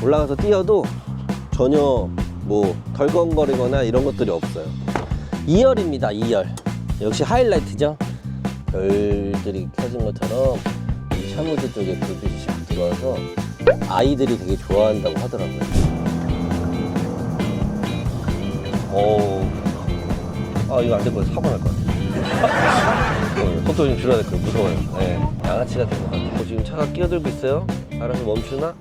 올라가서 뛰어도 전혀 뭐 덜컹거리거나 이런 것들이 없어요. 2열입니다. 2열. 역시 하이라이트죠. 별들이 켜진 것처럼 이 차무드 쪽에 불빛이 쫙 들어와서 아이들이 되게 좋아한다고 하더라고요. 이거 안 될 거예요. 사고 날 것 같아요. 속도 좀 줄여야 될 거예요. 무서워요. 네, 양아치가 된 것 같아요. 지금 차가 끼어들고 있어요. 알아서 멈추나?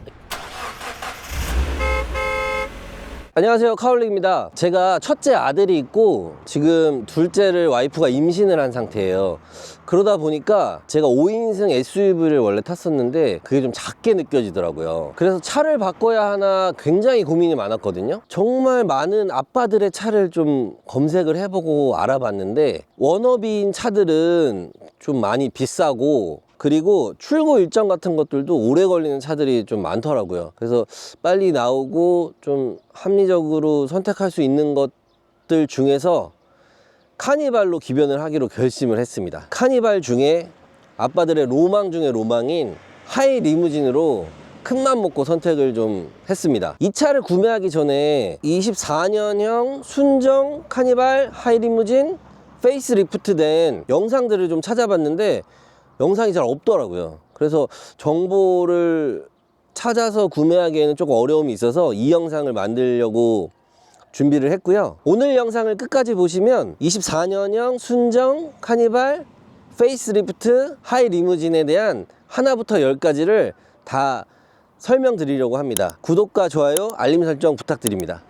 안녕하세요, 카울릭입니다. 제가 첫째 아들이 있고 지금 둘째를 와이프가 임신을 한 상태예요. 그러다 보니까 제가 5인승 SUV를 원래 탔었는데 그게 좀 작게 느껴지더라고요. 그래서 차를 바꿔야 하나 굉장히 고민이 많았거든요. 정말 많은 아빠들의 차를 좀 검색을 해보고 알아봤는데 워너비인 차들은 좀 많이 비싸고 그리고 출고 일정 같은 것들도 오래 걸리는 차들이 좀 많더라고요. 그래서 빨리 나오고 좀 합리적으로 선택할 수 있는 것들 중에서 카니발로 기변을 하기로 결심을 했습니다. 카니발 중에 아빠들의 로망 중에 로망인 하이 리무진으로 큰맘 먹고 선택을 좀 했습니다. 이 차를 구매하기 전에 24년형 순정 카니발 하이 리무진 페이스 리프트 된 영상들을 좀 찾아봤는데 영상이 잘 없더라고요. 그래서 정보를 찾아서 구매하기에는 조금 어려움이 있어서 이 영상을 만들려고 준비를 했고요. 오늘 영상을 끝까지 보시면 24년형 순정 카니발 페이스리프트 하이 리무진에 대한 하나부터 10가지를 다 설명드리려고 합니다. 구독과 좋아요, 알림 설정 부탁드립니다.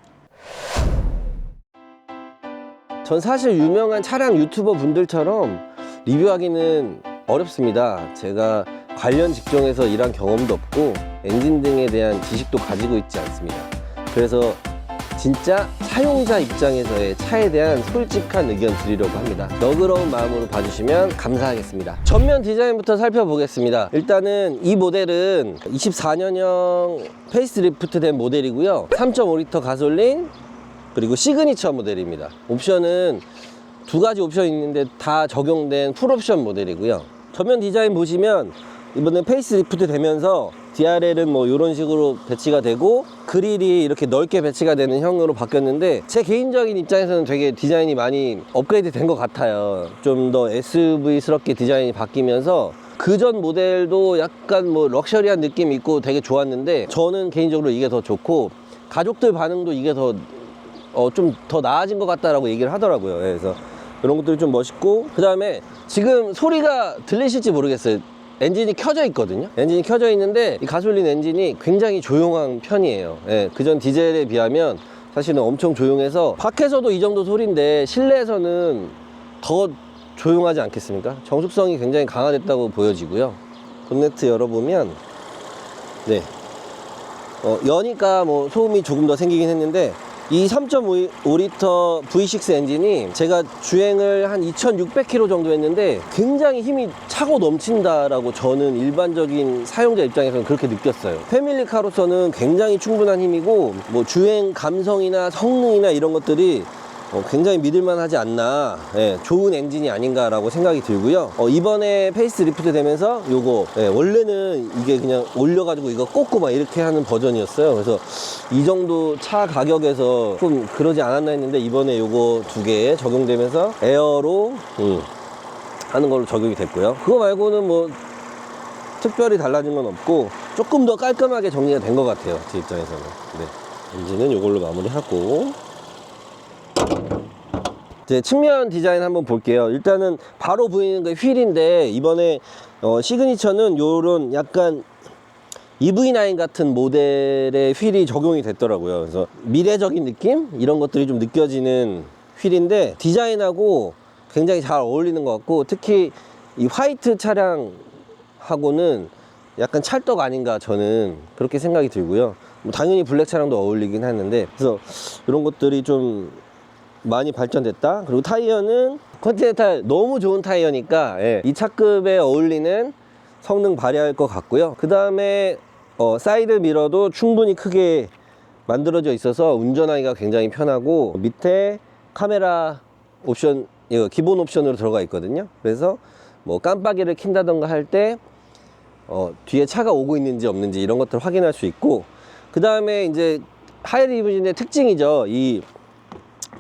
전 사실 유명한 차량 유튜버 분들처럼 리뷰하기는 어렵습니다. 제가 관련 직종에서 일한 경험도 없고 엔진 등에 대한 지식도 가지고 있지 않습니다. 그래서 진짜 사용자 입장에서의 차에 대한 솔직한 의견 드리려고 합니다. 너그러운 마음으로 봐주시면 감사하겠습니다. 전면 디자인부터 살펴보겠습니다. 일단은 이 모델은 24년형 페이스리프트 된 모델이고요. 3.5L 가솔린 그리고 시그니처 모델입니다. 옵션은 두 가지 옵션이 있는데 다 적용된 풀옵션 모델이고요. 전면 디자인 보시면 이번에 페이스리프트 되면서 DRL은 뭐 이런 식으로 배치가 되고 그릴이 이렇게 넓게 배치가 되는 형으로 바뀌었는데 제 개인적인 입장에서는 되게 디자인이 많이 업그레이드 된 것 같아요. 좀 더 SUV스럽게 디자인이 바뀌면서 그전 모델도 약간 뭐 럭셔리한 느낌이 있고 되게 좋았는데 저는 개인적으로 이게 더 좋고 가족들 반응도 이게 더 좀 더 나아진 것 같다라고 얘기를 하더라고요. 그래서 이런 것들이 좀 멋있고 그 다음에 지금 소리가 들리실지 모르겠어요. 엔진이 켜져 있거든요. 엔진이 켜져 있는데 이 가솔린 엔진이 굉장히 조용한 편이에요. 예, 그전 디젤에 비하면 사실은 엄청 조용해서 밖에서도 이 정도 소리인데 실내에서는 더 조용하지 않겠습니까? 정숙성이 굉장히 강화됐다고 보여지고요. 본네트 열어보면 네, 여니까 뭐 소음이 조금 더 생기긴 했는데 이 3.5L V6 엔진이 제가 주행을 한 2600km 정도 했는데 굉장히 힘이 차고 넘친다라고 저는 일반적인 사용자 입장에서는 그렇게 느꼈어요. 패밀리카로서는 굉장히 충분한 힘이고 뭐 주행 감성이나 성능이나 이런 것들이 굉장히 믿을만 하지 않나, 예, 좋은 엔진이 아닌가라고 생각이 들고요. 이번에 페이스 리프트 되면서 요거, 예, 원래는 이게 그냥 올려가지고 이거 꽂고 막 이렇게 하는 버전이었어요. 그래서 이 정도 차 가격에서 좀 그러지 않았나 했는데 이번에 요거 두 개에 적용되면서 에어로 하는 걸로 적용이 됐고요. 그거 말고는 뭐 특별히 달라진 건 없고 조금 더 깔끔하게 정리가 된 것 같아요. 제 입장에서는. 네, 엔진은 요걸로 마무리하고 이제 측면 디자인 한번 볼게요. 일단은 바로 보이는 게 휠인데 이번에 시그니처는 요런 약간 EV9 같은 모델의 휠이 적용이 됐더라고요. 그래서 미래적인 느낌? 이런 것들이 좀 느껴지는 휠인데 디자인하고 굉장히 잘 어울리는 것 같고 특히 이 화이트 차량하고는 약간 찰떡 아닌가 저는 그렇게 생각이 들고요. 뭐 당연히 블랙 차량도 어울리긴 하는데 그래서 이런 것들이 좀 많이 발전됐다. 그리고 타이어는 컨티넨탈 너무 좋은 타이어니까, 예, 이 차급에 어울리는 성능 발휘할 것 같고요. 그 다음에 사이드 미러도 충분히 크게 만들어져 있어서 운전하기가 굉장히 편하고 밑에 카메라 옵션, 이거 기본 옵션으로 들어가 있거든요. 그래서 뭐 깜빡이를 킨다던가 할 때 뒤에 차가 오고 있는지 없는지 이런 것들을 확인할 수 있고 그 다음에 이제 하이리무진의 특징이죠. 이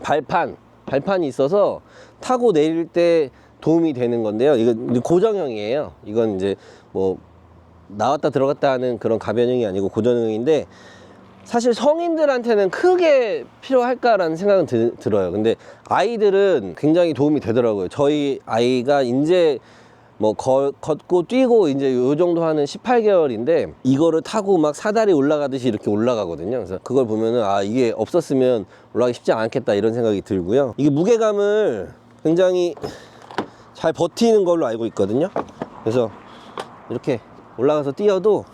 발판이 있어서 타고 내릴 때 도움이 되는 건데요. 이건 고정형이에요. 이건 이제 뭐 나왔다 들어갔다 하는 그런 가변형이 아니고 고정형인데, 사실 성인들한테는 크게 필요할까라는 생각은 들어요. 근데 아이들은 굉장히 도움이 되더라고요. 저희 아이가 이제 뭐 걷고 뛰고 이제 요 정도 하는 18개월인데 이거를 타고 막 사다리 올라가듯이 이렇게 올라가거든요. 그래서 그걸 보면은 아, 이게 없었으면 올라가기 쉽지 않겠다 이런 생각이 들고요. 이게 무게감을 굉장히 잘 버티는 걸로 알고 있거든요. 그래서 이렇게 올라가서 뛰어도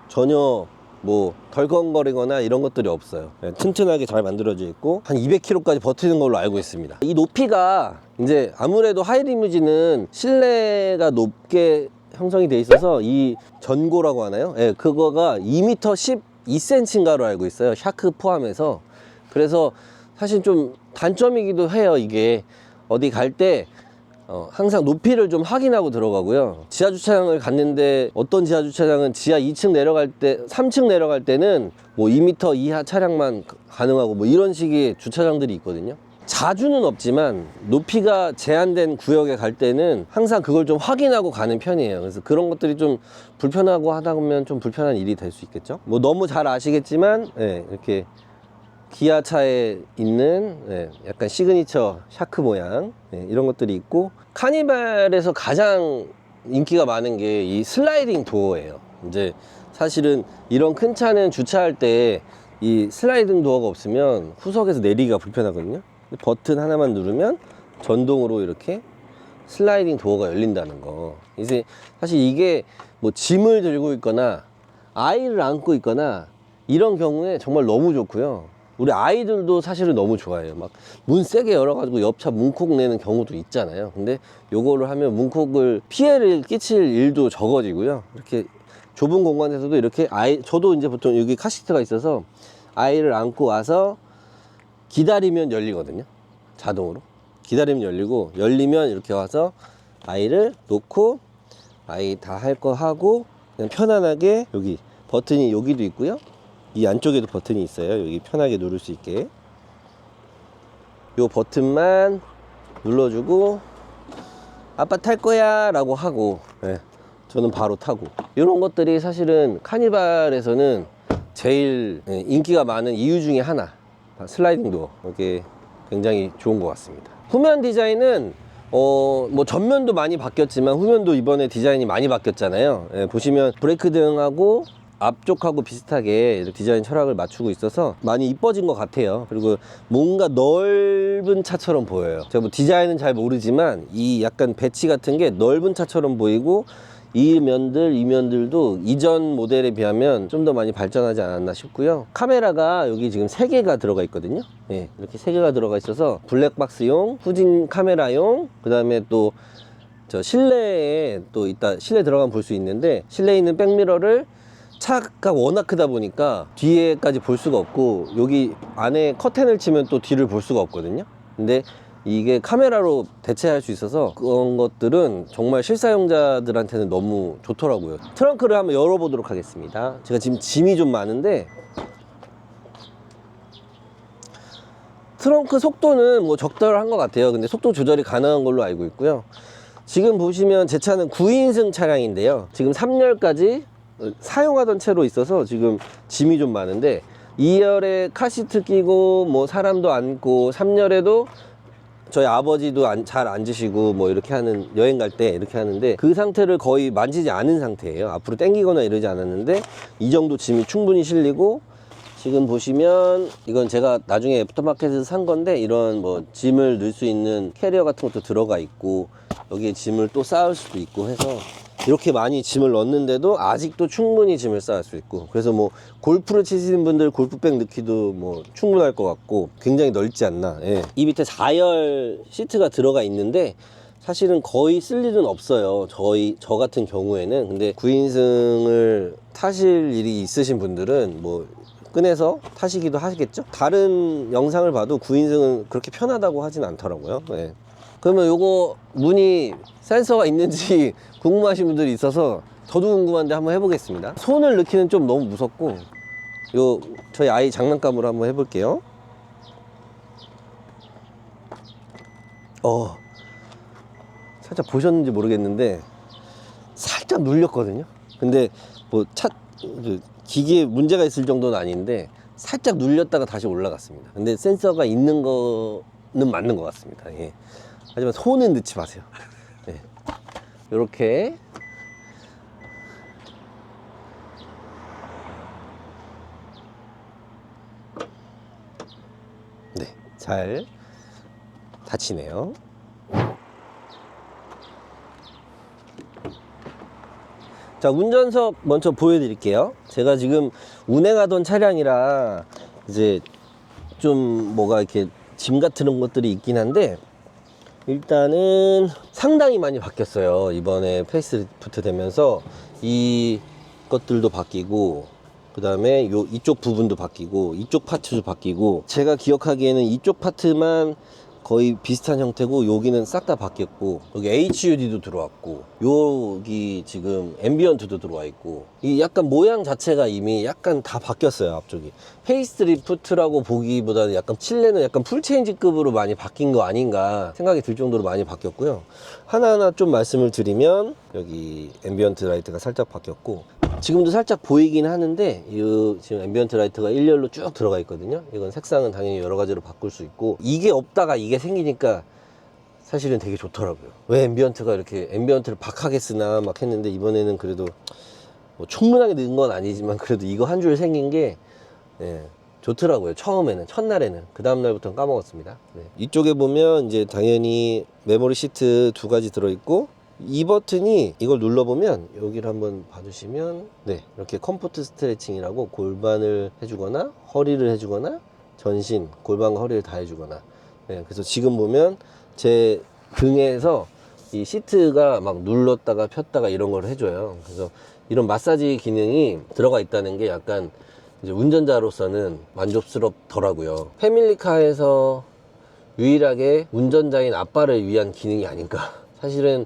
전혀 뭐 덜컹거리거나 이런 것들이 없어요. 튼튼하게 잘 만들어져 있고 한 200kg까지 버티는 걸로 알고 있습니다. 이 높이가 이제 아무래도 하이리무진은 실내가 높게 형성이 돼 있어서 이 전고라고 하나요? 예, 그거가 2m 12cm인가로 알고 있어요. 샤크 포함해서. 그래서 사실 좀 단점이기도 해요. 이게 어디 갈 때 항상 높이를 좀 확인하고 들어가고요. 지하 주차장을 갔는데 어떤 지하 주차장은 지하 2층 내려갈 때 3층 내려갈 때는 뭐 2m 이하 차량만 가능하고 뭐 이런 식의 주차장들이 있거든요. 자주는 없지만 높이가 제한된 구역에 갈 때는 항상 그걸 좀 확인하고 가는 편이에요. 그래서 그런 것들이 좀 불편하고 하다 보면 좀 불편한 일이 될 수 있겠죠. 뭐 너무 잘 아시겠지만 이렇게 기아차에 있는 약간 시그니처 샤크 모양 이런 것들이 있고, 카니발에서 가장 인기가 많은 게 이 슬라이딩 도어예요. 이제 사실은 이런 큰 차는 주차할 때 이 슬라이딩 도어가 없으면 후석에서 내리기가 불편하거든요. 버튼 하나만 누르면 전동으로 이렇게 슬라이딩 도어가 열린다는 거. 이제 사실 이게 뭐 짐을 들고 있거나 아이를 안고 있거나 이런 경우에 정말 너무 좋고요. 우리 아이들도 사실은 너무 좋아해요. 막 문 세게 열어가지고 옆차 문콕 내는 경우도 있잖아요. 근데 요거를 하면 문콕을 피해를 끼칠 일도 적어지고요. 이렇게 좁은 공간에서도 이렇게 저도 이제 보통 여기 카시트가 있어서 아이를 안고 와서 기다리면 열리거든요. 자동으로. 기다리면 열리고, 열리면 이렇게 와서 아이를 놓고 아이 다 할 거 하고 그냥 편안하게, 여기 버튼이 여기도 있고요. 이 안쪽에도 버튼이 있어요. 여기 편하게 누를 수 있게. 요 버튼만 눌러주고 아빠 탈 거야 라고 하고 저는 바로 타고. 이런 것들이 사실은 카니발에서는 제일 인기가 많은 이유 중에 하나, 슬라이딩 도어. 이게 굉장히 좋은 것 같습니다. 후면 디자인은 뭐 전면도 많이 바뀌었지만 후면도 이번에 디자인이 많이 바뀌었잖아요. 보시면 브레이크 등하고 앞쪽하고 비슷하게 디자인 철학을 맞추고 있어서 많이 이뻐진 것 같아요. 그리고 뭔가 넓은 차처럼 보여요. 제가 뭐 디자인은 잘 모르지만 이 약간 배치 같은 게 넓은 차처럼 보이고, 이 면들도 이전 모델에 비하면 좀 더 많이 발전하지 않았나 싶고요. 카메라가 여기 지금 3개가 들어가 있거든요. 이렇게 3개가 들어가 있어서 블랙박스용, 후진 카메라용, 그 다음에 또 저 실내에 또 이따 실내 들어가면 볼 수 있는데, 실내에 있는 백미러를 차가 워낙 크다 보니까 뒤에까지 볼 수가 없고, 여기 안에 커튼을 치면 또 뒤를 볼 수가 없거든요. 근데 이게 카메라로 대체할 수 있어서 그런 것들은 정말 실사용자들한테는 너무 좋더라고요. 트렁크를 한번 열어보도록 하겠습니다. 제가 지금 짐이 좀 많은데, 트렁크 속도는 뭐 적절한 것 같아요. 근데 속도 조절이 가능한 걸로 알고 있고요. 지금 보시면 제 차는 9인승 차량인데요. 지금 3열까지 사용하던 채로 있어서 지금 짐이 좀 많은데, 2열에 카시트 끼고 뭐 사람도 앉고, 3열에도 저희 아버지도 잘 앉으시고 뭐 이렇게 하는, 여행 갈 때 이렇게 하는데 그 상태를 거의 만지지 않은 상태예요. 앞으로 당기거나 이러지 않았는데 이 정도 짐이 충분히 실리고, 지금 보시면 이건 제가 나중에 애프터마켓에서 산 건데, 이런 뭐 짐을 넣을 수 있는 캐리어 같은 것도 들어가 있고, 여기에 짐을 또 쌓을 수도 있고 해서 이렇게 많이 짐을 넣었는데도 아직도 충분히 짐을 쌓을 수 있고, 그래서 뭐 골프를 치시는 분들 골프백 넣기도 뭐 충분할 것 같고 굉장히 넓지 않나. 이 밑에 4열 시트가 들어가 있는데 사실은 거의 쓸 일은 없어요. 저 같은 경우에는. 근데 9인승을 타실 일이 있으신 분들은 뭐 꺼내서 타시기도 하시겠죠. 다른 영상을 봐도 9인승은 그렇게 편하다고 하진 않더라고요. 그러면 요거 문이 센서가 있는지 궁금하신 분들이 있어서 저도 궁금한데 한번 해보겠습니다. 손을 넣기는 좀 너무 무섭고, 저희 아이 장난감으로 한번 해볼게요. 살짝 보셨는지 모르겠는데 살짝 눌렸거든요. 근데 뭐 기기에 문제가 있을 정도는 아닌데 살짝 눌렸다가 다시 올라갔습니다. 근데 센서가 있는 거는 맞는 것 같습니다. 예. 하지만 손은 넣지 마세요. 예. 이렇게 네, 잘 닫히네요. 자, 운전석 먼저 보여드릴게요. 제가 지금 운행하던 차량이라 이제 좀 뭐가 이렇게 짐 같은 것들이 있긴 한데, 일단은 상당히 많이 바뀌었어요. 이번에 페이스리프트 되면서 이 것들도 바뀌고, 그 다음에 이쪽 부분도 바뀌고, 이쪽 파트도 바뀌고, 제가 기억하기에는 이쪽 파트만 거의 비슷한 형태고, 여기는 싹 다 바뀌었고, 여기 HUD도 들어왔고, 여기 지금 앰비언트도 들어와 있고, 이 약간 모양 자체가 이미 약간 다 바뀌었어요. 앞쪽이 페이스리프트라고 보기보다는 약간 칠레는 약간 풀체인지급으로 많이 바뀐 거 아닌가 생각이 들 정도로 많이 바뀌었고요. 하나하나 좀 말씀을 드리면, 여기 앰비언트 라이트가 살짝 바뀌었고, 지금도 살짝 보이긴 하는데, 이 지금 앰비언트 라이트가 일렬로 쭉 들어가 있거든요. 이건 색상은 당연히 여러 가지로 바꿀 수 있고, 이게 없다가 이게 생기니까 사실은 되게 좋더라고요. 왜 앰비언트가 이렇게 앰비언트를 박하게 쓰나 막 했는데, 이번에는 그래도 뭐 충분하게 넣은 건 아니지만 그래도 이거 한 줄 생긴 게 좋더라고요. 처음에는, 첫날에는. 그 다음날부터는 까먹었습니다. 이쪽에 보면 이제 당연히 메모리 시트 2가지 들어있고, 이 버튼이, 이걸 눌러보면 여기를 한번 봐주시면 이렇게 컴포트 스트레칭이라고 골반을 해주거나 허리를 해주거나 전신, 골반과 허리를 다 해주거나, 그래서 지금 보면 제 등에서 이 시트가 막 눌렀다가 폈다가 이런 걸 해줘요. 그래서 이런 마사지 기능이 들어가 있다는 게 약간 이제 운전자로서는 만족스럽더라고요. 패밀리카에서 유일하게 운전자인 아빠를 위한 기능이 아닌가. 사실은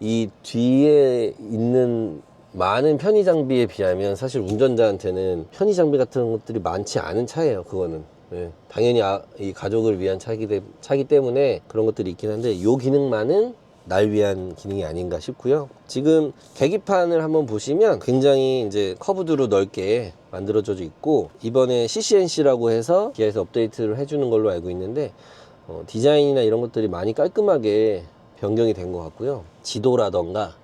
이 뒤에 있는 많은 편의 장비에 비하면 사실 운전자한테는 편의 장비 같은 것들이 많지 않은 차예요. 그거는 당연히 이 가족을 위한 차기 때문에 그런 것들이 있긴 한데, 이 기능만은 날 위한 기능이 아닌가 싶고요. 지금 계기판을 한번 보시면 굉장히 이제 커브드로 넓게 만들어져 있고, 이번에 CCNC라고 해서 기아에서 업데이트를 해주는 걸로 알고 있는데, 디자인이나 이런 것들이 많이 깔끔하게 변경이 된 것 같고요. 지도라던가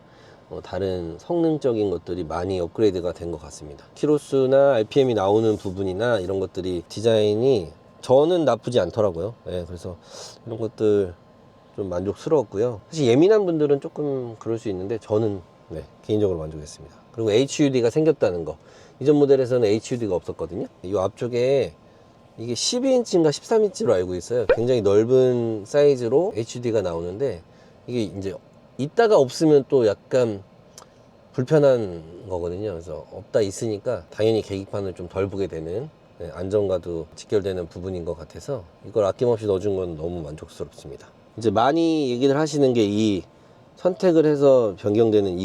다른 성능적인 것들이 많이 업그레이드가 된 것 같습니다. 키로수나 RPM이 나오는 부분이나 이런 것들이 디자인이 저는 나쁘지 않더라고요. 그래서 이런 것들 좀 만족스러웠고요. 사실 예민한 분들은 조금 그럴 수 있는데, 저는 개인적으로 만족했습니다. 그리고 HUD가 생겼다는 거, 이전 모델에서는 HUD가 없었거든요. 이 앞쪽에 이게 12인치인가 13인치로 알고 있어요. 굉장히 넓은 사이즈로 HUD가 나오는데, 이게 이제 있다가 없으면 또 약간 불편한 거거든요. 그래서 없다 있으니까 당연히 계기판을 좀 덜 보게 되는, 안전과도 직결되는 부분인 것 같아서 이걸 아낌없이 넣어준 건 너무 만족스럽습니다. 이제 많이 얘기를 하시는 게, 이 선택을 해서 변경되는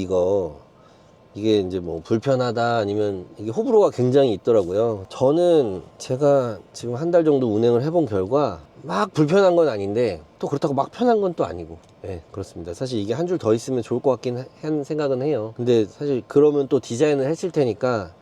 이게 이제 뭐 불편하다, 아니면 이게 호불호가 굉장히 있더라고요. 저는 제가 지금 한 달 정도 운행을 해본 결과 막 불편한 건 아닌데, 또 그렇다고 막 편한 건 또 아니고, 그렇습니다. 사실 이게 한 줄 더 있으면 좋을 것 같긴 한 생각은 해요. 근데 사실 그러면 또 디자인을 했을 테니까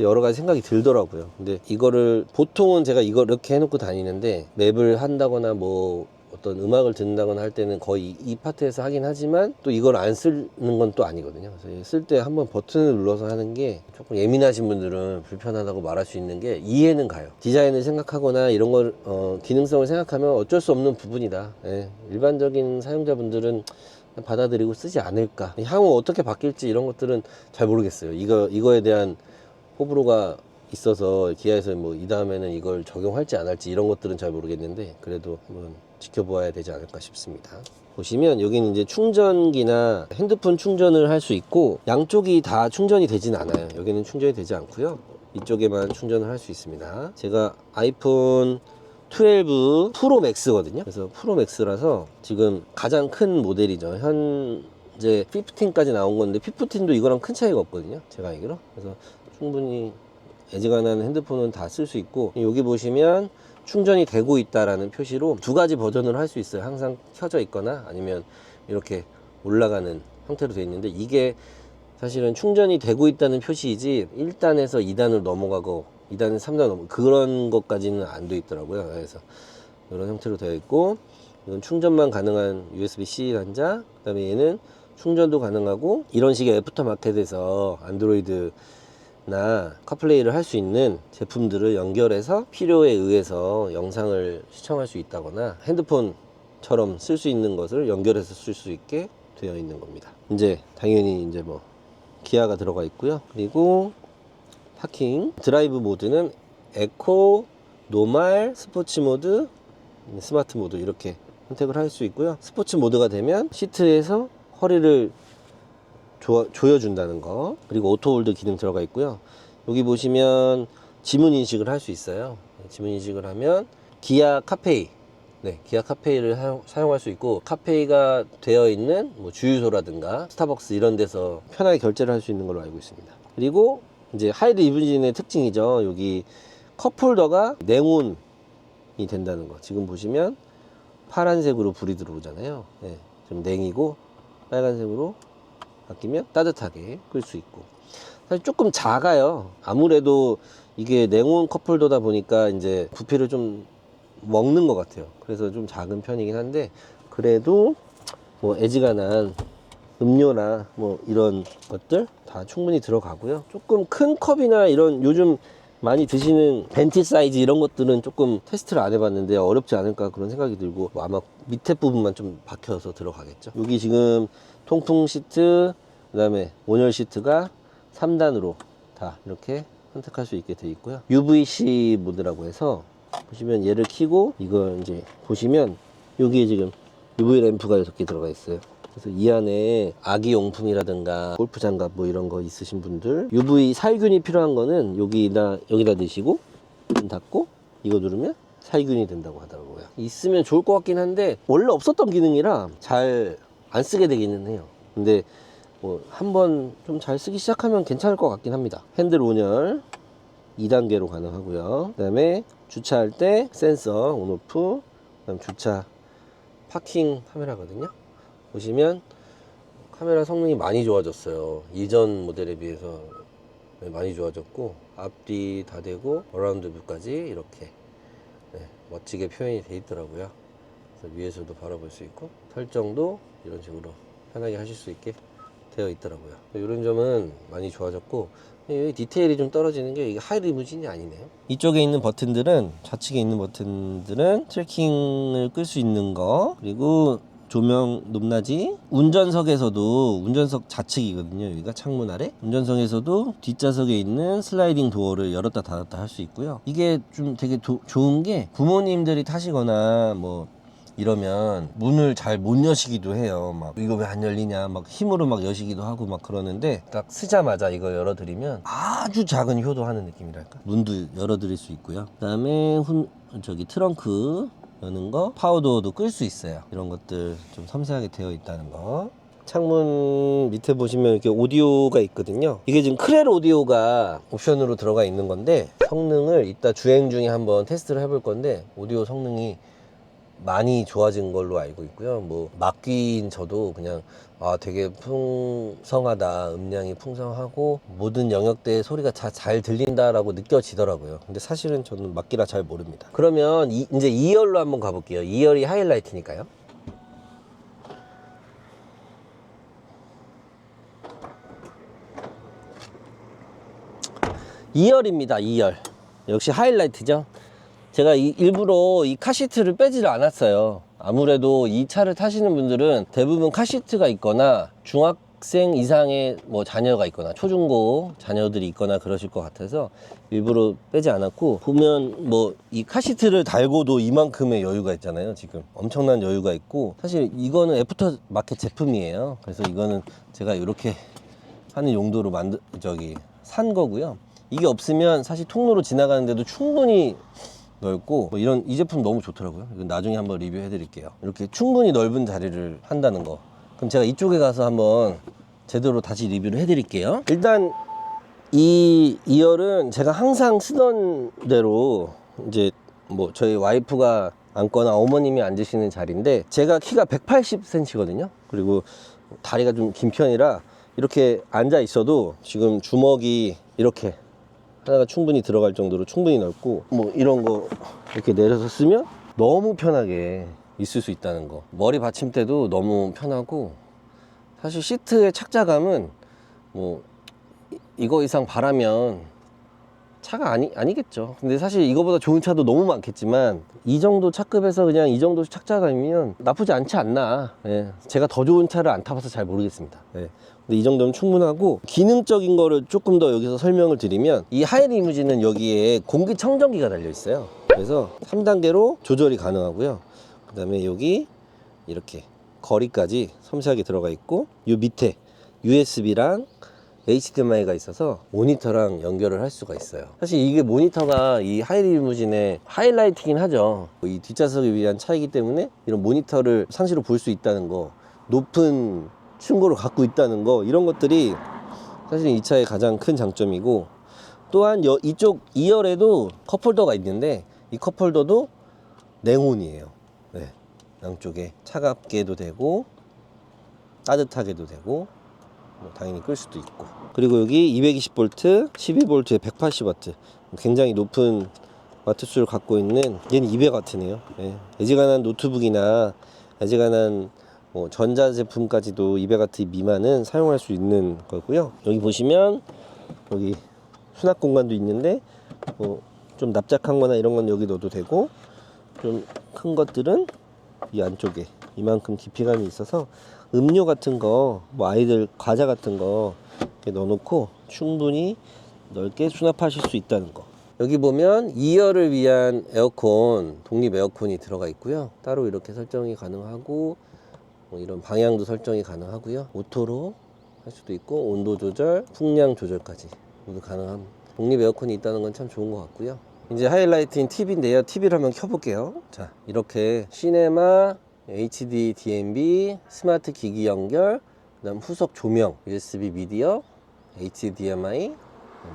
여러 가지 생각이 들더라고요. 근데 이거를 보통은 제가 이걸 이렇게 해놓고 다니는데, 맵을 한다거나 뭐 어떤 음악을 듣는다거나 할 때는 거의 이 파트에서 하긴 하지만, 또 이걸 안 쓰는 건 또 아니거든요. 그래서 쓸 때 한번 버튼을 눌러서 하는 게, 조금 예민하신 분들은 불편하다고 말할 수 있는 게 이해는 가요. 디자인을 생각하거나 이런 걸 기능성을 생각하면 어쩔 수 없는 부분이다. 일반적인 사용자분들은 받아들이고 쓰지 않을까. 향후 어떻게 바뀔지 이런 것들은 잘 모르겠어요. 이거에 대한 호불호가 있어서 기아에서 뭐 이 다음에는 이걸 적용할지 안 할지 이런 것들은 잘 모르겠는데, 그래도 한번 지켜보아야 되지 않을까 싶습니다. 보시면 여기는 이제 충전기나 핸드폰 충전을 할 수 있고, 양쪽이 다 충전이 되진 않아요. 여기는 충전이 되지 않고요. 이쪽에만 충전을 할 수 있습니다. 제가 아이폰 12 프로 맥스거든요. 그래서 프로 맥스라서 지금 가장 큰 모델이죠. 현재 15까지 나온 건데, 15도 이거랑 큰 차이가 없거든요. 제가 알기로. 그래서 충분히 애지간한 핸드폰은 다 쓸 수 있고, 여기 보시면 충전이 되고 있다라는 표시로 두 가지 버전을 할 수 있어요. 항상 켜져 있거나 아니면 이렇게 올라가는 형태로 되어 있는데, 이게 사실은 충전이 되고 있다는 표시이지 1단에서 2단으로 넘어가고 2단에서 3단 넘어 그런 것까지는 안 돼 있더라고요. 그래서 이런 형태로 되어 있고, 이건 충전만 가능한 USB-C 단자, 그 다음에 얘는 충전도 가능하고, 이런 식의 애프터마켓에서 안드로이드나 카플레이를 할 수 있는 제품들을 연결해서 필요에 의해서 영상을 시청할 수 있다거나 핸드폰처럼 쓸 수 있는 것을 연결해서 쓸 수 있게 되어 있는 겁니다. 이제 당연히 이제 뭐 기아가 들어가 있고요. 그리고 파킹, 드라이브 모드는 에코, 노말, 스포츠 모드, 스마트 모드 이렇게 선택을 할 수 있고요. 스포츠 모드가 되면 시트에서 허리를 조여준다는 거, 그리고 오토홀드 기능 들어가 있고요. 여기 보시면 지문 인식을 할 수 있어요. 지문 인식을 하면 기아 카페이, 기아 카페이를 사용할 수 있고, 카페이가 되어 있는 뭐 주유소라든가 스타벅스 이런 데서 편하게 결제를 할 수 있는 걸로 알고 있습니다. 그리고 이제 하이드 이브진의 특징이죠. 여기 컵홀더가 네온이 된다는 거. 지금 보시면 파란색으로 불이 들어오잖아요. 좀 냉이고 빨간색으로 바뀌면 따뜻하게 끌 수 있고, 사실 조금 작아요. 아무래도 이게 냉온 컵홀더다 보니까 이제 부피를 좀 먹는 것 같아요. 그래서 좀 작은 편이긴 한데, 그래도 뭐 애지간한 음료나 뭐 이런 것들 다 충분히 들어가고요. 조금 큰 컵이나 이런 요즘 많이 드시는 벤티 사이즈 이런 것들은 조금 테스트를 안 해봤는데 어렵지 않을까 그런 생각이 들고, 뭐 아마 밑에 부분만 좀 박혀서 들어가겠죠. 여기 지금 통풍 시트, 그 다음에 온열 시트가 3단으로 다 이렇게 선택할 수 있게 되어 있고요. UVC 모드라고 해서 보시면 얘를 켜고, 이걸 이제 보시면 여기에 지금 UV 램프가 6개 들어가 있어요. 그래서 이 안에 아기 용품이라든가 골프 장갑 뭐 이런 거 있으신 분들, UV 살균이 필요한 거는 여기다 넣으시고 문 닫고 이거 누르면 살균이 된다고 하더라고요. 있으면 좋을 것 같긴 한데 원래 없었던 기능이라 잘 안 쓰게 되기는 해요. 근데 뭐 한번 좀 잘 쓰기 시작하면 괜찮을 것 같긴 합니다. 핸들 온열 2단계로 가능하고요. 그 다음에 주차할 때 센서 온오프, 그 다음 주차 파킹 카메라거든요. 보시면 카메라 성능이 많이 좋아졌어요. 이전 모델에 비해서 많이 좋아졌고, 앞뒤 다 되고 어라운드 뷰까지 이렇게 멋지게 표현이 되어 있더라고요. 그래서 위에서도 바라볼 수 있고, 설정도 이런 식으로 편하게 하실 수 있게 되어 있더라고요. 이런 점은 많이 좋아졌고, 여기 디테일이 좀 떨어지는 게 이게 하이 리무진이 아니네요. 이쪽에 있는 버튼들은, 좌측에 있는 버튼들은 트래킹을 끌 수 있는 거, 그리고 조명 높낮이, 운전석에서도, 운전석 좌측이거든요. 여기가 창문 아래. 운전석에서도 뒷좌석에 있는 슬라이딩 도어를 열었다 닫았다 할 수 있고요. 이게 좀 되게 좋은 게, 부모님들이 타시거나 뭐 이러면 문을 잘 못 여시기도 해요. 막 이거 왜 안 열리냐 막 힘으로 막 여시기도 하고 막 그러는데, 딱 쓰자마자 이거 열어드리면 아주 작은 효도하는 느낌이랄까. 문도 열어드릴 수 있고요. 그 다음에 트렁크 여는 거, 파워도어도 끌 수 있어요. 이런 것들 좀 섬세하게 되어 있다는 거. 창문 밑에 보시면 이렇게 오디오가 있거든요. 이게 지금 크렐 오디오가 옵션으로 들어가 있는 건데, 성능을 이따 주행 중에 한번 테스트를 해볼 건데, 오디오 성능이 많이 좋아진 걸로 알고 있고요. 뭐 막귀인 저도 그냥 되게 풍성하다, 음량이 풍성하고 모든 영역대의 소리가 잘 들린다라고 느껴지더라고요. 근데 사실은 저는 막귀라 잘 모릅니다. 그러면 이제 2열로 한번 가볼게요. 2열이 하이라이트니까요. (2열입니다) 2열 역시 하이라이트죠. 제가 일부러 이 카시트를 빼지를 않았어요. 아무래도 이 차를 타시는 분들은 대부분 카시트가 있거나 중학생 이상의 뭐 자녀가 있거나 초중고 자녀들이 있거나 그러실 것 같아서 일부러 빼지 않았고, 보면 뭐 이 카시트를 달고도 이만큼의 여유가 있잖아요. 지금 엄청난 여유가 있고, 사실 이거는 애프터 마켓 제품이에요. 그래서 이거는 제가 이렇게 하는 용도로 산 거고요. 이게 없으면 사실 통로로 지나가는데도 충분히 넓고, 뭐 이 제품 너무 좋더라고요. 이건 나중에 한번 리뷰해 드릴게요. 이렇게 충분히 넓은 자리를 한다는 거. 그럼 제가 이쪽에 가서 한번 제대로 다시 리뷰를 해 드릴게요. 일단 이 2열은 제가 항상 쓰던 대로 이제 뭐 저희 와이프가 앉거나 어머님이 앉으시는 자리인데, 제가 키가 180cm거든요. 그리고 다리가 좀 긴 편이라 이렇게 앉아 있어도 지금 주먹이 이렇게 하나가 충분히 들어갈 정도로 충분히 넓고, 뭐 이런 거 이렇게 내려서 쓰면 너무 편하게 있을 수 있다는 거. 머리 받침대도 너무 편하고, 사실 시트의 착자감은 뭐 이거 이상 바라면 차가 아니겠죠. 근데 사실 이거보다 좋은 차도 너무 많겠지만, 이 정도 차급에서 그냥 이 정도 착자감이면 나쁘지 않지 않나. 예. 제가 더 좋은 차를 안 타봐서 잘 모르겠습니다. 예. 근데 이 정도면 충분하고, 기능적인 거를 조금 더 여기서 설명을 드리면, 이 하이리무진은 여기에 공기청정기가 달려 있어요. 그래서 3단계로 조절이 가능하고요. 그 다음에 여기 이렇게 거리까지 섬세하게 들어가 있고, 이 밑에 USB랑 HDMI가 있어서 모니터랑 연결을 할 수가 있어요. 사실 이게 모니터가 이 하이리무진의 하이라이트긴 하죠. 이 뒷좌석을 위한 차이기 때문에 이런 모니터를 상시로 볼 수 있다는 거, 높은 충고를 갖고 있다는 거, 이런 것들이 사실 이 차의 가장 큰 장점이고, 또한 이쪽 2열에도 컵홀더가 있는데, 이 컵홀더도 냉온이에요. 네. 양쪽에 차갑게도 되고 따뜻하게도 되고, 당연히 끌 수도 있고. 그리고 여기 220V, 12V에 180W, 굉장히 높은 와트수를 갖고 있는, 얘는 200W네요. 네. 애지간한 노트북이나 애지간한 뭐 전자제품까지도 200W 미만은 사용할 수 있는 거고요. 여기 보시면 여기 수납 공간도 있는데, 뭐 좀 납작한 거나 이런 건 여기 넣어도 되고, 좀 큰 것들은 이 안쪽에 이만큼 깊이감이 있어서 음료 같은 거, 뭐 아이들 과자 같은 거 이렇게 넣어놓고 충분히 넓게 수납하실 수 있다는 거. 여기 보면 2열을 위한 에어컨, 독립 에어컨이 들어가 있고요. 따로 이렇게 설정이 가능하고, 뭐 이런 방향도 설정이 가능하고요. 오토로 할 수도 있고, 온도 조절, 풍량 조절까지 모두 가능한 독립 에어컨이 있다는 건 참 좋은 것 같고요. 이제 하이라이트인 TV인데요. TV를 한번 켜볼게요. 자, 이렇게 시네마, HD, DMB, 스마트 기기 연결, 그 다음 후속 조명, USB 미디어, HDMI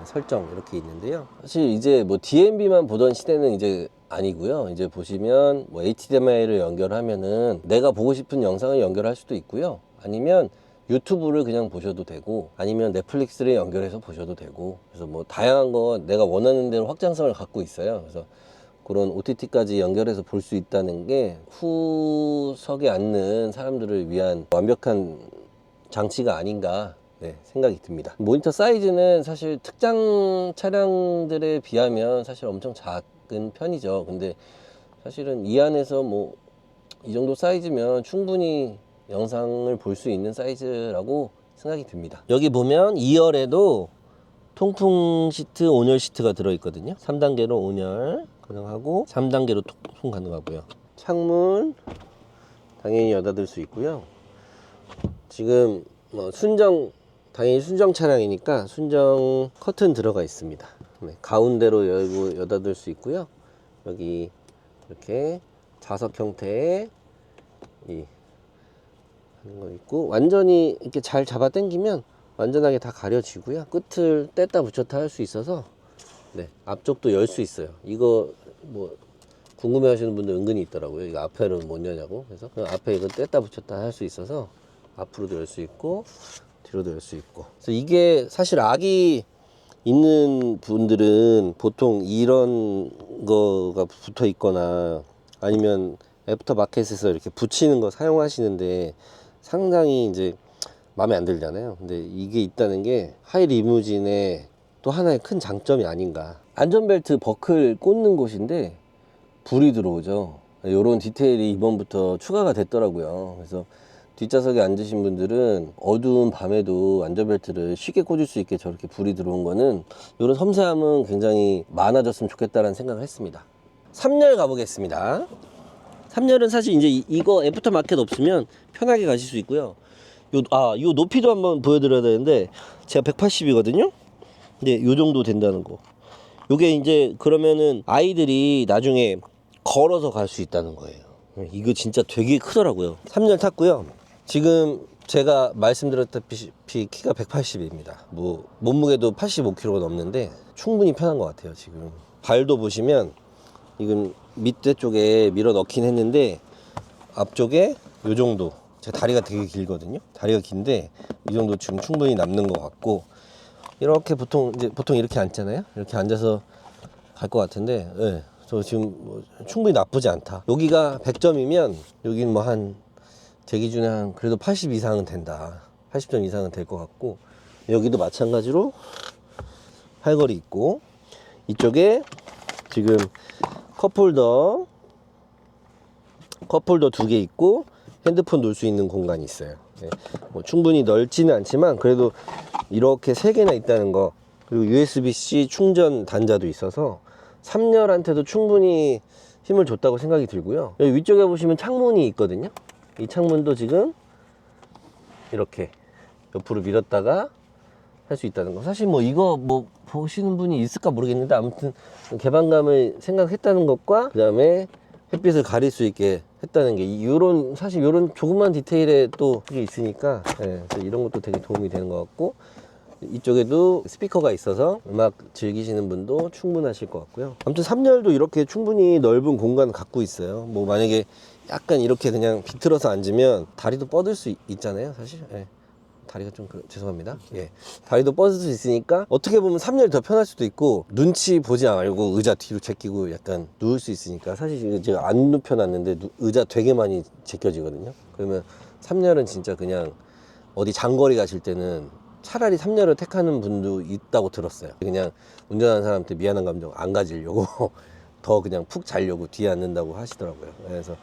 설정 이렇게 있는데요. 사실 이제 뭐 DMB만 보던 시대는 이제 아니고요. 이제 보시면 뭐 HDMI를 연결하면은 내가 보고 싶은 영상을 연결할 수도 있고요. 아니면 유튜브를 그냥 보셔도 되고, 아니면 넷플릭스를 연결해서 보셔도 되고, 그래서 뭐 다양한 거 내가 원하는 대로 확장성을 갖고 있어요. 그래서 그런 OTT까지 연결해서 볼 수 있다는 게 후석에 앉는 사람들을 위한 완벽한 장치가 아닌가, 네, 생각이 듭니다. 모니터 사이즈는 사실 특장 차량들에 비하면 사실 엄청 작은 편이죠. 근데 사실은 이 안에서 뭐 이 정도 사이즈면 충분히 영상을 볼 수 있는 사이즈라고 생각이 듭니다. 여기 보면 2열에도 통풍 시트, 온열 시트가 들어있거든요. 3단계로 온열 가능하고 3단계로 통풍 가능하고요. 창문 당연히 여닫을 수 있고요. 지금 뭐 당연히 순정 차량이니까 순정 커튼 들어가 있습니다. 네, 가운데로 열고 여닫을 수 있고요. 여기 이렇게 자석 형태의 하는 거 있고, 완전히 이렇게 잘 잡아 당기면 완전하게 다 가려지고요. 끝을 뗐다 붙였다 할 수 있어서, 네, 앞쪽도 열 수 있어요. 이거 뭐 궁금해 하시는 분들 은근히 있더라고요. 이거 앞에는 못 여냐고. 그래서 그 앞에 이거 뗐다 붙였다 할 수 있어서 앞으로도 열 수 있고 뒤로도 열 수 있고. 그래서 이게 사실 악이 있는 분들은 보통 이런 거가 붙어 있거나 아니면 애프터 마켓에서 이렇게 붙이는 거 사용하시는데 상당히 이제 마음에 안 들잖아요. 근데 이게 있다는 게 하이 리무진의 또 하나의 큰 장점이 아닌가. 안전벨트 버클 꽂는 곳인데 불이 들어오죠. 이런 디테일이 이번부터 추가가 됐더라고요. 그래서 뒷좌석에 앉으신 분들은 어두운 밤에도 안전벨트를 쉽게 꽂을 수 있게 저렇게 불이 들어온 거는, 이런 섬세함은 굉장히 많아졌으면 좋겠다라는 생각을 했습니다. 3열 가보겠습니다. 3열은 사실 이제 이거 애프터 마켓 없으면 편하게 가실 수 있고요. 요 높이도 한번 보여드려야 되는데, 제가 180이거든요. 근데 요 정도 된다는 거. 요게 이제 그러면은 아이들이 나중에 걸어서 갈 수 있다는 거예요. 이거 진짜 되게 크더라고요. 3열 탔고요. 지금 제가 말씀드렸다시피 키가 180입니다. 뭐 몸무게도 85kg가 넘는데 충분히 편한 것 같아요. 지금 발도 보시면 이건 밑에 쪽에 밀어 넣긴 했는데 앞쪽에 요 정도, 제 다리가 되게 길거든요. 다리가 긴데 이 정도 지금 충분히 남는 것 같고, 이렇게 보통 이렇게 앉잖아요. 이렇게 앉아서 갈 것 같은데, 네, 저 지금 뭐 충분히 나쁘지 않다. 여기가 100점이면 여기는 뭐 한 제 기준에 한 그래도 80 이상은 된다. 80점 이상은 될 것 같고, 여기도 마찬가지로 팔걸이 있고, 이쪽에 지금 컵홀더 2개 있고 핸드폰 놓을 수 있는 공간이 있어요. 네. 뭐 충분히 넓지는 않지만 그래도 이렇게 3개나 있다는 거, 그리고 USB-C 충전 단자도 있어서 3열한테도 충분히 힘을 줬다고 생각이 들고요. 여기 위쪽에 보시면 창문이 있거든요. 이 창문도 지금 이렇게 옆으로 밀었다가 할 수 있다는 거. 사실 뭐 이거 뭐 보시는 분이 있을까 모르겠는데, 아무튼 개방감을 생각했다는 것과 그 다음에 햇빛을 가릴 수 있게 했다는 게, 요런 사실 요런 조그만 디테일에 또 이게 있으니까, 예, 이런 것도 되게 도움이 되는 것 같고, 이쪽에도 스피커가 있어서 음악 즐기시는 분도 충분하실 것 같고요. 아무튼 3열도 이렇게 충분히 넓은 공간을 갖고 있어요. 뭐 만약에 약간 이렇게 그냥 비틀어서 앉으면 다리도 뻗을 수 있잖아요, 사실. 예. 다리가 좀 죄송합니다. 예, 다리도 뻗을 수 있으니까 어떻게 보면 3열이 더 편할 수도 있고, 눈치 보지 말고 의자 뒤로 제끼고 약간 누울 수 있으니까. 사실 제가 안 눕혀놨는데 의자 되게 많이 제껴지거든요. 그러면 3열은 진짜 그냥 어디 장거리 가실 때는 차라리 3열을 택하는 분도 있다고 들었어요. 그냥 운전하는 사람한테 미안한 감정 안 가지려고 더 그냥 푹 자려고 뒤에 앉는다고 하시더라고요. 그래서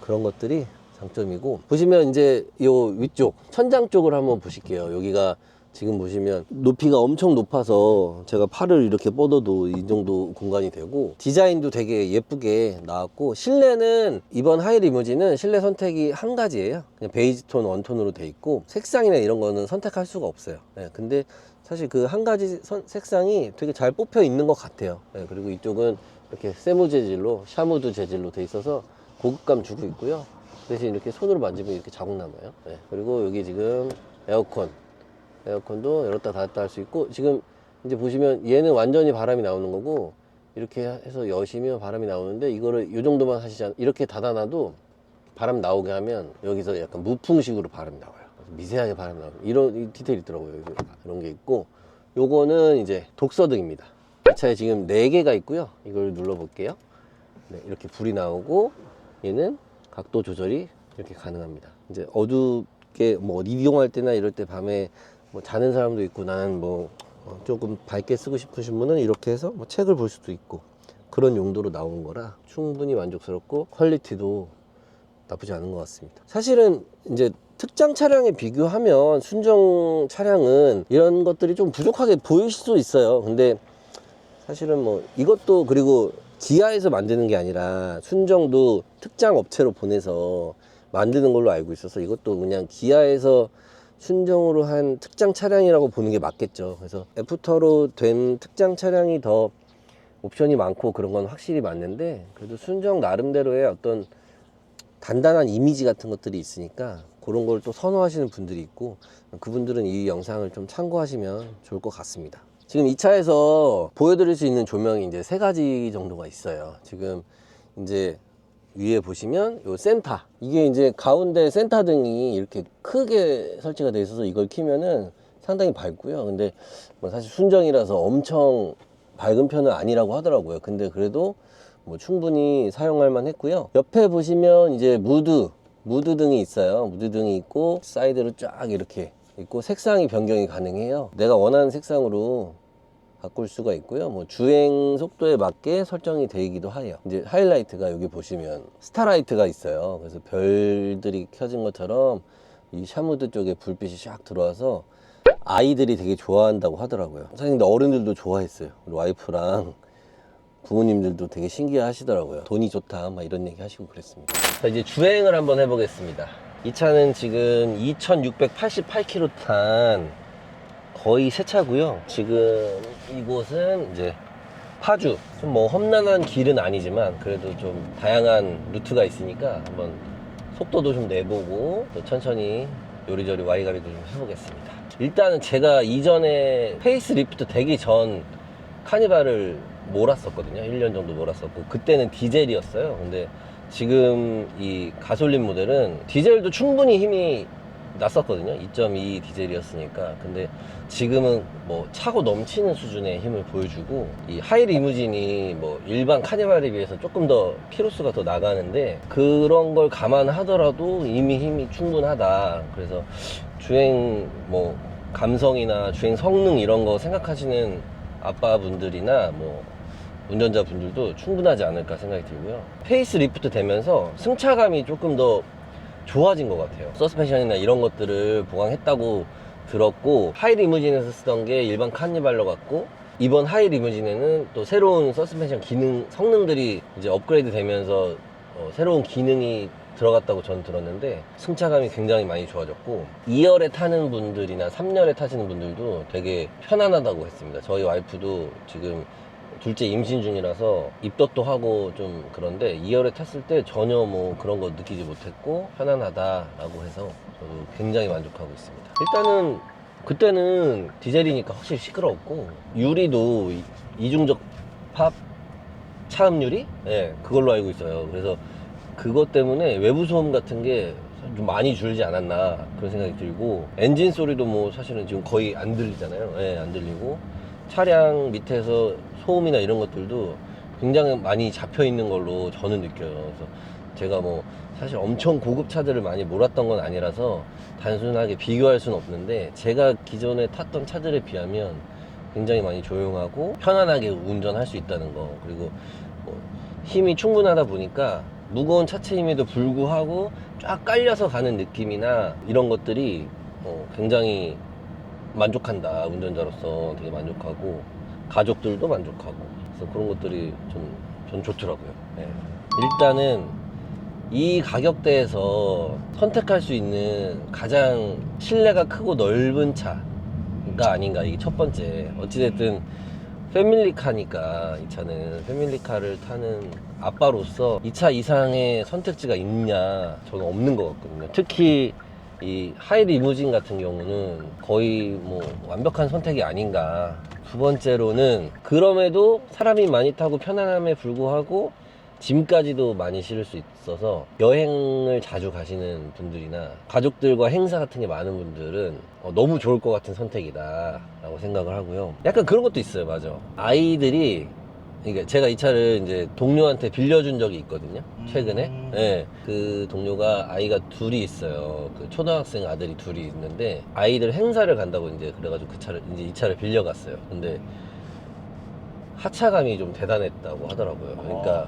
그런 것들이 장점이고, 보시면 이제 요 위쪽 천장 쪽을 한번 보실게요. 여기가 지금 보시면 높이가 엄청 높아서 제가 팔을 이렇게 뻗어도 이 정도 공간이 되고, 디자인도 되게 예쁘게 나왔고, 실내는 이번 하이 리무진은 실내 선택이 한 가지예요. 그냥 베이지 톤 원톤으로 돼 있고, 색상이나 이런 거는 선택할 수가 없어요. 네, 근데 사실 그 한 가지 색상이 되게 잘 뽑혀 있는 것 같아요. 네, 그리고 이쪽은 이렇게 세무 재질로, 샤무드 재질로 돼 있어서 고급감 주고 있고요. 대신 이렇게 손으로 만지면 이렇게 자국 남아요. 네. 그리고 여기 지금 에어컨도 열었다 닫았다 할 수 있고, 지금 이제 보시면 얘는 완전히 바람이 나오는 거고, 이렇게 해서 여시면 바람이 나오는데, 이거를 요 정도만 하시잖아요. 이렇게 닫아놔도 바람 나오게 하면 여기서 약간 무풍식으로 바람이 나와요. 미세하게 바람이 나오고, 이런 디테일이 있더라고요. 이런 게 있고, 요거는 이제 독서등입니다. 이 차에 지금 4개가 있고요. 이걸 눌러 볼게요. 네, 이렇게 불이 나오고, 얘는 각도 조절이 이렇게 가능합니다. 이제 어둡게 뭐 이동할 때나 이럴 때 밤에 뭐 자는 사람도 있고, 나는 뭐 조금 밝게 쓰고 싶으신 분은 이렇게 해서 뭐 책을 볼 수도 있고, 그런 용도로 나온 거라 충분히 만족스럽고 퀄리티도 나쁘지 않은 것 같습니다. 사실은 이제 특장 차량에 비교하면 순정 차량은 이런 것들이 좀 부족하게 보일 수도 있어요. 근데 사실은 뭐 이것도, 그리고 기아에서 만드는 게 아니라 순정도 특장 업체로 보내서 만드는 걸로 알고 있어서, 이것도 그냥 기아에서 순정으로 한 특장 차량이라고 보는 게 맞겠죠. 그래서 애프터로 된 특장 차량이 더 옵션이 많고 그런 건 확실히 맞는데, 그래도 순정 나름대로의 어떤 단단한 이미지 같은 것들이 있으니까 그런 걸 또 선호하시는 분들이 있고, 그분들은 이 영상을 좀 참고하시면 좋을 것 같습니다. 지금 이 차에서 보여드릴 수 있는 조명이 이제 3가지 정도가 있어요. 지금 이제 위에 보시면 요 센터, 이게 이제 가운데 센터 등이 이렇게 크게 설치가 되어 있어서 이걸 켜면은 상당히 밝고요. 근데 뭐 사실 순정이라서 엄청 밝은 편은 아니라고 하더라고요. 근데 그래도 뭐 충분히 사용할 만 했고요. 옆에 보시면 이제 무드 등이 있어요. 무드 등이 있고, 사이드로 쫙 이렇게 있고, 색상이 변경이 가능해요. 내가 원하는 색상으로 바꿀 수가 있고요. 뭐 주행 속도에 맞게 설정이 되기도 해요. 이제 하이라이트가 여기 보시면 스타라이트가 있어요. 그래서 별들이 켜진 것처럼 이 샤무드 쪽에 불빛이 샥 들어와서 아이들이 되게 좋아한다고 하더라고요. 사실 근데 어른들도 좋아했어요. 우리 와이프랑 부모님들도 되게 신기해 하시더라고요. 돈이 좋다 막 이런 얘기 하시고 그랬습니다. 자, 이제 주행을 한번 해보겠습니다. 이 차는 지금 2688km 탄 거의 새 차고요. 지금 이곳은 이제 파주, 좀 뭐 험난한 길은 아니지만 그래도 좀 다양한 루트가 있으니까 한번 속도도 좀 내보고 또 천천히 요리조리 와이가리도 좀 해보겠습니다. 일단은 제가 이전에 페이스리프트 되기 전 카니발을 몰았었거든요. 1년 정도 몰았었고, 그때는 디젤이었어요. 근데 지금 이 가솔린 모델은 디젤도 충분히 힘이 났었거든요. 2.2 디젤이었으니까. 근데 지금은 뭐 차고 넘치는 수준의 힘을 보여주고, 이 하이 리무진이 뭐 일반 카니발에 비해서 조금 더 키로수가 더 나가는데, 그런 걸 감안하더라도 이미 힘이 충분하다. 그래서 주행 뭐 감성이나 주행 성능 이런 거 생각하시는 아빠분들이나 뭐 운전자분들도 충분하지 않을까 생각이 들고요. 페이스리프트 되면서 승차감이 조금 더 좋아진 것 같아요. 서스펜션이나 이런 것들을 보강했다고 들었고, 하이 리무진에서 쓰던 게 일반 카니발로 갔고, 이번 하이 리무진에는 또 새로운 서스펜션 기능 성능들이 이제 업그레이드 되면서 새로운 기능이 들어갔다고 저는 들었는데, 승차감이 굉장히 많이 좋아졌고, 2열에 타는 분들이나 3열에 타시는 분들도 되게 편안하다고 했습니다. 저희 와이프도 지금 둘째 임신 중이라서 입덧도 하고 좀 그런데 2열에 탔을 때 전혀 뭐 그런 거 느끼지 못했고 편안하다라고 해서 저도 굉장히 만족하고 있습니다. 일단은 그때는 디젤이니까 확실히 시끄러웠고, 유리도 이중적 팝 차음 유리? 네, 그걸로 알고 있어요. 그래서 그것 때문에 외부 소음 같은 게 좀 많이 줄지 않았나 그런 생각이 들고, 엔진 소리도 뭐 사실은 지금 거의 안 들리잖아요. 네, 안 들리고, 차량 밑에서 소음이나 이런 것들도 굉장히 많이 잡혀 있는 걸로 저는 느껴요. 그래서 제가 뭐 사실 엄청 고급 차들을 많이 몰았던 건 아니라서 단순하게 비교할 수는 없는데, 제가 기존에 탔던 차들에 비하면 굉장히 많이 조용하고 편안하게 운전할 수 있다는 거, 그리고 뭐 힘이 충분하다 보니까 무거운 차체 힘에도 불구하고 쫙 깔려서 가는 느낌이나 이런 것들이 굉장히 만족한다. 운전자로서 되게 만족하고, 가족들도 만족하고, 그래서 그런 것들이 전 좋더라고요. 네. 일단은 이 가격대에서 선택할 수 있는 가장 실내가 크고 넓은 차가 아닌가, 이게 첫 번째. 어찌됐든 패밀리카니까, 이 차는 패밀리카를 타는 아빠로서 이 차 이상의 선택지가 있냐, 저는 없는 것 같거든요. 특히 이 하이 리무진 같은 경우는 거의 뭐 완벽한 선택이 아닌가. 두 번째로는 그럼에도 사람이 많이 타고 편안함에 불구하고 짐까지도 많이 실을 수 있어서 여행을 자주 가시는 분들이나 가족들과 행사 같은 게 많은 분들은 너무 좋을 것 같은 선택이다 라고 생각을 하고요. 약간 그런 것도 있어요. 맞아, 아이들이, 그러니까 제가 이 차를 이제 동료한테 빌려준 적이 있거든요, 최근에. 네, 그 동료가 아이가 둘이 있어요. 그 초등학생 아들이 둘이 있는데, 아이들 행사를 간다고 이제 그래가지고 이 차를 빌려갔어요. 근데 하차감이 좀 대단했다고 하더라고요. 그러니까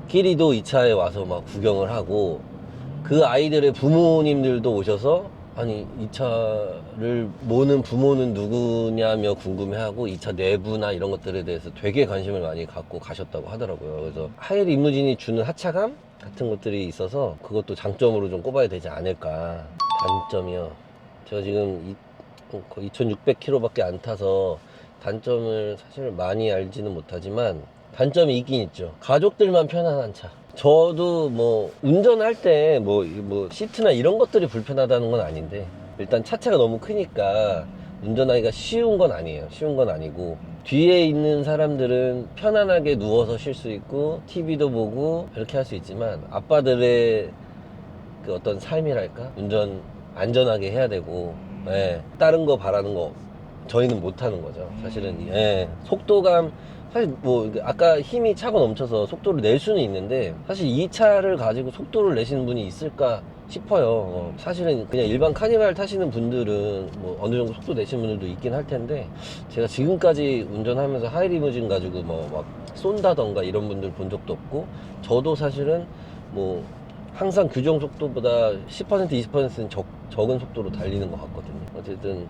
아이들끼리도 이 차에 와서 막 구경을 하고, 그 아이들의 부모님들도 오셔서 아니 이 차를 모는 부모는 누구냐며 궁금해하고, 이 차 내부나 이런 것들에 대해서 되게 관심을 많이 갖고 가셨다고 하더라고요. 그래서 하이 리무진이 주는 하차감 같은 것들이 있어서 그것도 장점으로 좀 꼽아야 되지 않을까. 단점이요, 제가 지금 거의 2600km밖에 안 타서 단점을 사실 많이 알지는 못하지만 단점이 있긴 있죠. 가족들만 편안한 차. 저도 뭐 운전할 때 뭐 시트나 이런 것들이 불편하다는 건 아닌데, 일단 차체가 너무 크니까 운전하기가 쉬운 건 아니에요. 쉬운 건 아니고, 뒤에 있는 사람들은 편안하게 누워서 쉴 수 있고 TV도 보고 이렇게 할 수 있지만, 아빠들의 그 어떤 삶이랄까, 운전 안전하게 해야 되고, 예, 다른 거 바라는 거 저희는 못 하는 거죠. 사실은. 예, 속도감, 사실 뭐 아까 힘이 차고 넘쳐서 속도를 낼 수는 있는데, 사실 이 차를 가지고 속도를 내시는 분이 있을까 싶어요. 사실은 그냥 일반 카니발 타시는 분들은 뭐 어느 정도 속도 내시는 분들도 있긴 할 텐데, 제가 지금까지 운전하면서 하이 리무진 가지고 뭐 막 쏜다던가 이런 분들 본 적도 없고, 저도 사실은 뭐 항상 규정 속도보다 10% 20%는 적은 속도로 달리는 것 같거든요. 어쨌든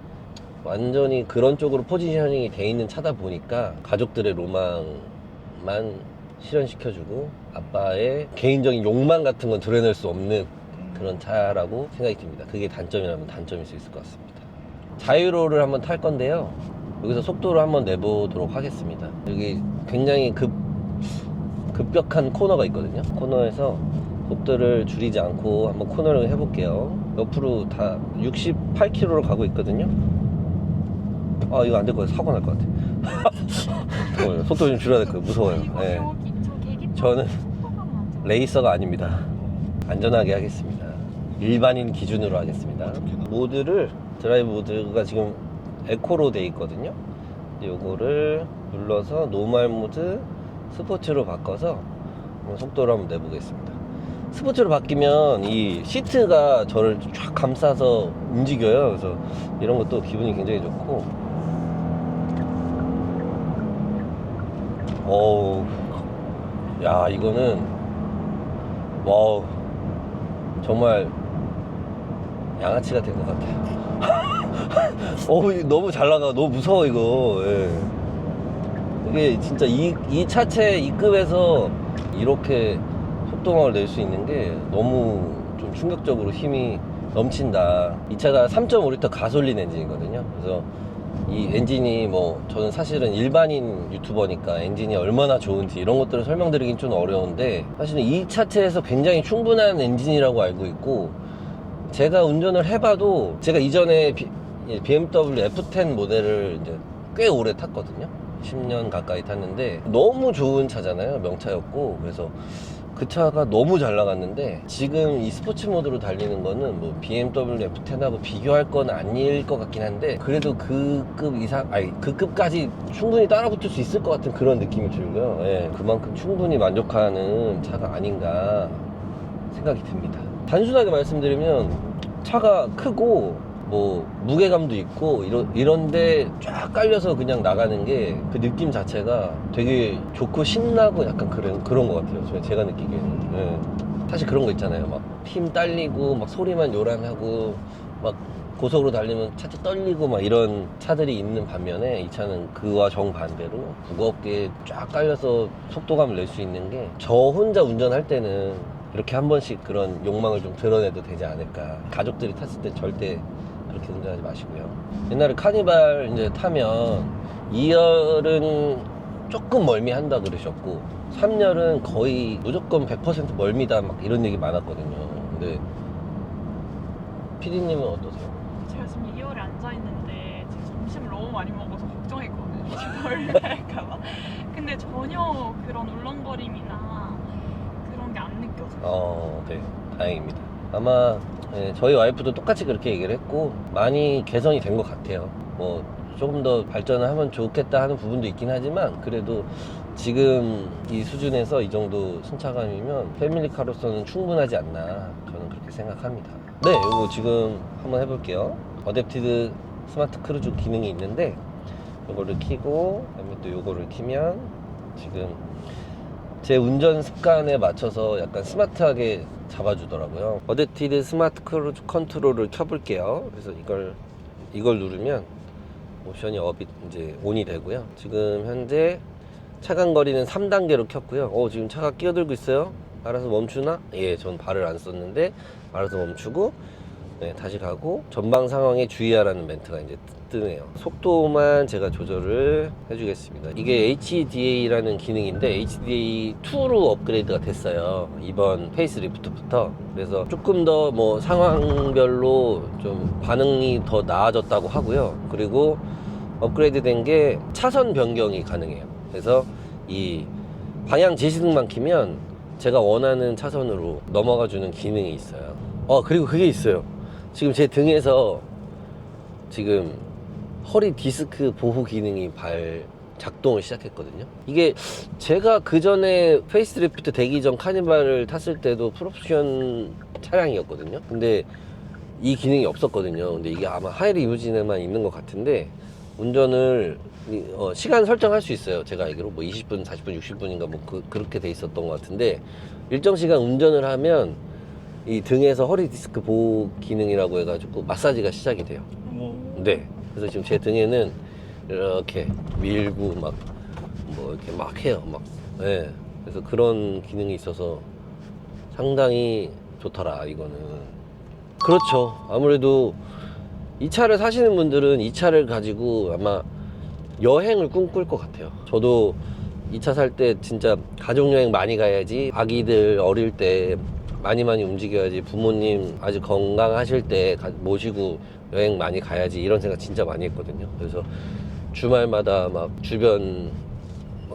완전히 그런 쪽으로 포지셔닝이 돼 있는 차다 보니까 가족들의 로망만 실현시켜주고 아빠의 개인적인 욕망 같은 건 드러낼 수 없는 그런 차라고 생각이 듭니다. 그게 단점이라면 단점일 수 있을 것 같습니다. 자유로를 한번 탈 건데요, 여기서 속도를 한번 내보도록 하겠습니다. 여기 굉장히 급격한 코너가 있거든요. 코너에서 속도를 줄이지 않고 한번 코너링 해볼게요. 옆으로 다 68km로 가고 있거든요. 아 이거 안 될 것 같아. 사고 날 것 같아. 속도 좀 줄여야 될 거예요. 무서워요. 네. 저는 레이서가 아닙니다. 안전하게 하겠습니다. 일반인 기준으로 하겠습니다. 모드를 드라이브 모드가 지금 에코로 돼 있거든요. 요거를 눌러서 노멀 모드 스포츠로 바꿔서 속도를 한번 내보겠습니다. 스포츠로 바뀌면 이 시트가 저를 쫙 감싸서 움직여요. 그래서 이런 것도 기분이 굉장히 좋고, 어우, 야, 이거는, 와우, 정말 양아치가 된 것 같아요. 어우, 너무 잘 나가. 너무 무서워, 이거. 예. 이게 진짜 이 차체 이 급에서 이렇게 속도감을 낼 수 있는 게 너무 좀 충격적으로 힘이 넘친다. 이 차가 3.5L 가솔린 엔진이거든요. 그래서 이 엔진이 뭐 저는 사실은 일반인 유튜버니까 엔진이 얼마나 좋은지 이런 것들을 설명드리긴 좀 어려운데, 사실은 이 차체에서 굉장히 충분한 엔진이라고 알고 있고, 제가 운전을 해봐도 제가 이전에 BMW F10 모델을 이제 꽤 오래 탔거든요. 10년 가까이 탔는데 너무 좋은 차잖아요. 명차였고. 그래서 그 차가 너무 잘 나갔는데, 지금 이 스포츠 모드로 달리는 거는 뭐 BMW F10하고 비교할 건 아닐 것 같긴 한데, 그래도 그 급 이상, 아니 그 급까지 충분히 따라붙을 수 있을 것 같은 그런 느낌이 들고요. 예, 그만큼 충분히 만족하는 차가 아닌가 생각이 듭니다. 단순하게 말씀드리면 차가 크고 뭐 무게감도 있고 이런데 쫙 깔려서 그냥 나가는 게 그 느낌 자체가 되게 좋고 신나고 약간 그런 것 같아요. 제가 느끼기에는. 네. 사실 그런 거 있잖아요. 막 힘 딸리고 막 소리만 요란하고 막 고속으로 달리면 차체 떨리고 막 이런 차들이 있는 반면에, 이 차는 그와 정반대로 무겁게 쫙 깔려서 속도감을 낼 수 있는 게, 저 혼자 운전할 때는 이렇게 한 번씩 그런 욕망을 좀 드러내도 되지 않을까. 가족들이 탔을 때 절대 그렇게 운전하지 마시고요. 옛날에 카니발 이제 타면 2열은 조금 멀미한다 그러셨고, 3열은 거의 무조건 100% 멀미다 막 이런 얘기 많았거든요. 근데 PD님은 어떠세요? 제가 지금 2열에 앉아있는데 지금 점심을 너무 많이 먹어서 걱정했거든요. 멀미할까봐. 근데 전혀 그런 울렁거림이나 그런 게 안 느껴져요. 네. 다행입니다. 아마 저희 와이프도 똑같이 그렇게 얘기를 했고, 많이 개선이 된 것 같아요. 뭐 조금 더 발전을 하면 좋겠다 하는 부분도 있긴 하지만, 그래도 지금 이 수준에서 이 정도 승차감이면 패밀리카로서는 충분하지 않나, 저는 그렇게 생각합니다. 네, 이거 지금 한번 해볼게요. 어댑티드 스마트 크루즈 기능이 있는데, 이거를 켜고 그다음에 또 이거를 켜면 지금 제 운전 습관에 맞춰서 약간 스마트하게 잡아주더라고요. 어댑티드 스마트 크루즈 컨트롤을 켜볼게요. 그래서 이걸 누르면 옵션이 업이 이제 온이 되고요. 지금 현재 차간 거리는 3단계로 켰고요. 지금 차가 끼어들고 있어요. 알아서 멈추나? 예, 전 발을 안 썼는데 알아서 멈추고, 네, 다시 가고, 전방 상황에 주의하라는 멘트가 이제 뜨네요. 속도만 제가 조절을 해주겠습니다. 이게 HDA라는 기능인데 HDA2로 업그레이드가 됐어요. 이번 페이스리프트부터. 그래서 조금 더 뭐 상황별로 좀 반응이 더 나아졌다고 하고요. 그리고 업그레이드 된 게 차선 변경이 가능해요. 그래서 이 방향 지시등만 켜면 제가 원하는 차선으로 넘어가 주는 기능이 있어요. 그리고 그게 있어요. 지금 제 등에서 지금 허리 디스크 보호 기능이 작동을 시작했거든요. 이게 제가 그 전에 페이스리프트 되기 전 카니발을 탔을 때도 풀옵션 차량이었거든요. 근데 이 기능이 없었거든요. 근데 이게 아마 하이 리무진에만 있는 것 같은데, 운전을 시간 설정할 수 있어요. 제가 알기로 뭐 20분, 40분, 60분인가 뭐 그렇게 돼 있었던 것 같은데, 일정 시간 운전을 하면 이 등에서 허리 디스크 보호 기능이라고 해가지고 마사지가 시작이 돼요. 네. 그래서 지금 제 등에는 이렇게 밀고 막 뭐 이렇게 막 해요. 막. 네. 그래서 그런 기능이 있어서 상당히 좋더라, 이거는. 그렇죠. 아무래도 이 차를 사시는 분들은 이 차를 가지고 아마 여행을 꿈꿀 것 같아요. 저도 이 차 살 때 진짜 가족여행 많이 가야지, 아기들 어릴 때 많이 움직여야지 부모님 아직 건강하실 때 모시고 여행 많이 가야지 이런 생각 진짜 많이 했거든요. 그래서 주말마다 막 주변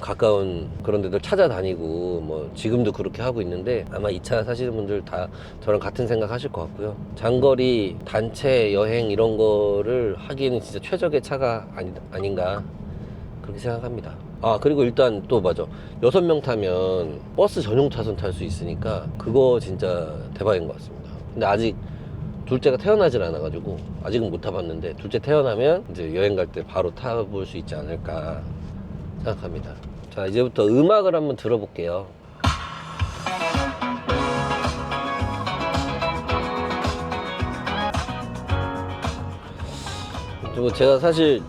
가까운 그런 데들 찾아다니고 뭐 지금도 그렇게 하고 있는데 아마 이 차 사시는 분들 다 저랑 같은 생각 하실 것 같고요. 장거리 단체 여행 이런 거를 하기에는 진짜 최적의 차가 아닌가 그렇게 생각합니다. 아 그리고 일단 또 맞아 6명 타면 버스 전용 차선 탈 수 있으니까 그거 진짜 대박인 것 같습니다. 근데 아직 둘째가 태어나질 않아가지고 아직은 못 타봤는데 둘째 태어나면 이제 여행 갈 때 바로 타볼 수 있지 않을까 생각합니다. 자 이제부터 음악을 한번 들어볼게요. 그리고 제가 사실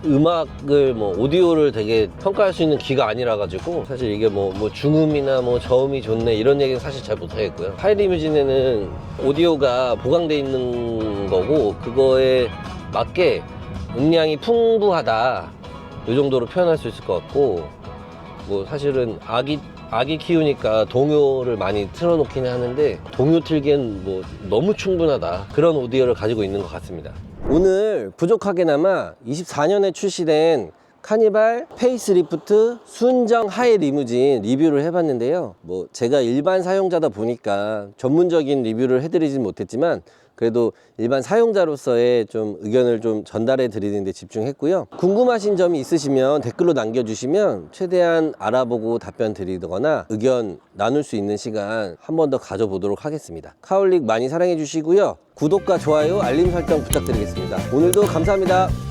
음악을 뭐 오디오를 되게 평가할 수 있는 귀가 아니라 가지고 사실 이게 뭐 중음이나 뭐 저음이 좋네 이런 얘기는 사실 잘 못하겠고요. 하이리뮤진에는 오디오가 보강돼 있는 거고 그거에 맞게 음량이 풍부하다 이 정도로 표현할 수 있을 것 같고 뭐 사실은 아기 키우니까 동요를 많이 틀어놓기는 하는데 동요 틀기엔 뭐 너무 충분하다 그런 오디오를 가지고 있는 것 같습니다. 오늘 부족하게나마 24년에 출시된 카니발 페이스리프트 순정 하이 리무진 리뷰를 해봤는데요. 뭐 제가 일반 사용자다 보니까 전문적인 리뷰를 해드리진 못했지만 그래도 일반 사용자로서의 좀 의견을 좀 전달해 드리는 데 집중했고요. 궁금하신 점이 있으시면 댓글로 남겨주시면 최대한 알아보고 답변 드리거나 의견 나눌 수 있는 시간 한 번 더 가져보도록 하겠습니다. 카올릭 많이 사랑해 주시고요. 구독과 좋아요, 알림 설정 부탁드리겠습니다. 오늘도 감사합니다.